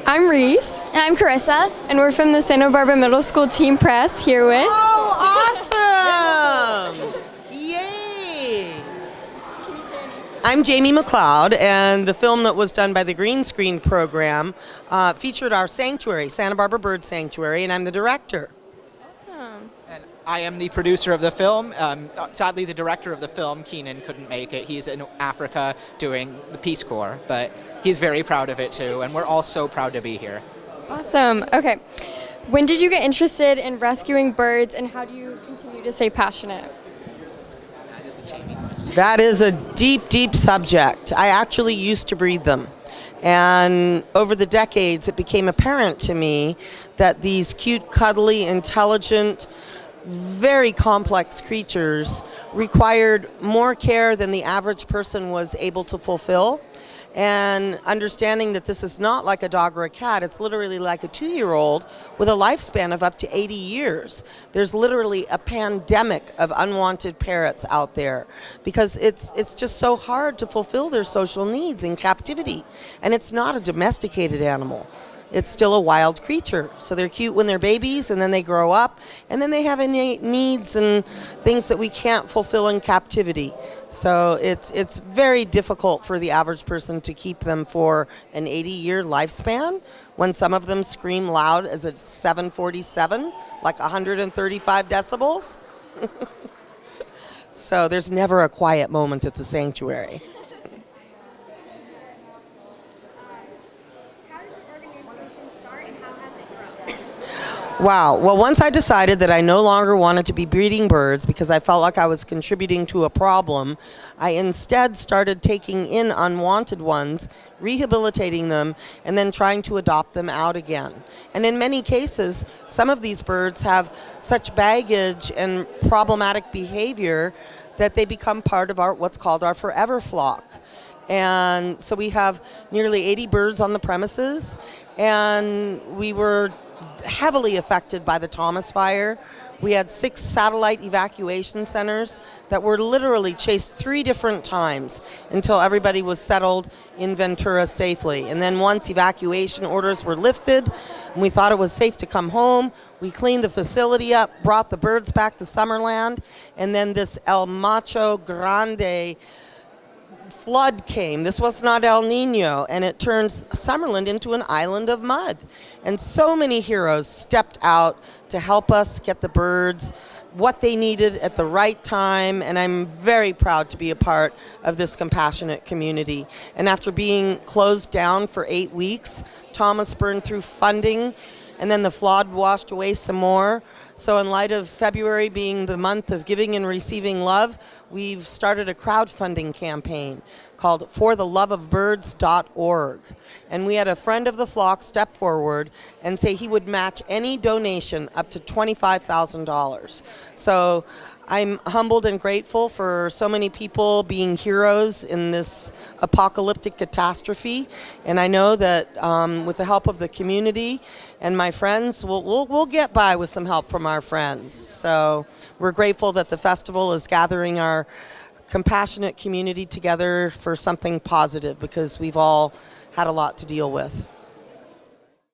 I'm Reese. And I'm Karissa. And we're from the Santa Barbara Middle School Team Press here with... Oh, awesome! Yay! I'm JAMIE McLEOD, and the film that was done by the Green Screen program featured our sanctuary, Santa Barbara Bird Sanctuary, and I'm the director. Awesome. And I am the producer of the film. Sadly, the director of the film, Keenan, couldn't make it. He's in Africa doing the Peace Corps, but he's very proud of it too, and we're all so proud to be here. Awesome. Okay. When did you get interested in rescuing birds, and how do you continue to stay passionate? That is a Jamie question. That is a deep, deep subject. I actually used to breed them. And over the decades, it became apparent to me that these cute, cuddly, intelligent, very complex creatures required more care than the average person was able to fulfill. And understanding that this is not like a dog or a cat, it's literally like a 2-year-old with a lifespan of up to 80 years. There's literally a pandemic of unwanted parrots out there because it's just so hard to fulfill their social needs in captivity. And it's not a domesticated animal. It's still a wild creature. So they're cute when they're babies, and then they grow up, and then they have innate needs and things that we can't fulfill in captivity. So it's very difficult for the average person to keep them for an 80-year lifespan when some of them scream loud as a 747, like 135 decibels. So there's never a quiet moment at the sanctuary. Wow. Well, once I decided that I no longer wanted to be breeding birds because I felt like I was contributing to a problem, I instead started taking in unwanted ones, rehabilitating them, and then trying to adopt them out again. And in many cases, some of these birds have such baggage and problematic behavior that they become part of what's called our forever flock. And so we have nearly 80 birds on the premises, and we were heavily affected by the Thomas Fire. We had 6 satellite evacuation centers that were literally chased 3 different times until everybody was settled in Ventura safely. And then once evacuation orders were lifted and we thought it was safe to come home, we cleaned the facility up, brought the birds back to Summerland, and then this El Macho Grande flood came. This was not El Nino, and it turned Summerland into an island of mud. And so many heroes stepped out to help us get the birds what they needed at the right time, and I'm very proud to be a part of this compassionate community. And after being closed down for 8 weeks, Thomas burned through funding, and then the flood washed away some more. So in light of February being the month of giving and receiving love, we've started a crowdfunding campaign called fortheloveofbirds.org. And we had a friend of the flock step forward and say he would match any donation up to $25,000. So I'm humbled and grateful for so many people being heroes in this apocalyptic catastrophe. And I know that with the help of the community and my friends, we'll get by with some help from our friends. So we're grateful that the festival is gathering our compassionate community together for something positive because we've all had a lot to deal with.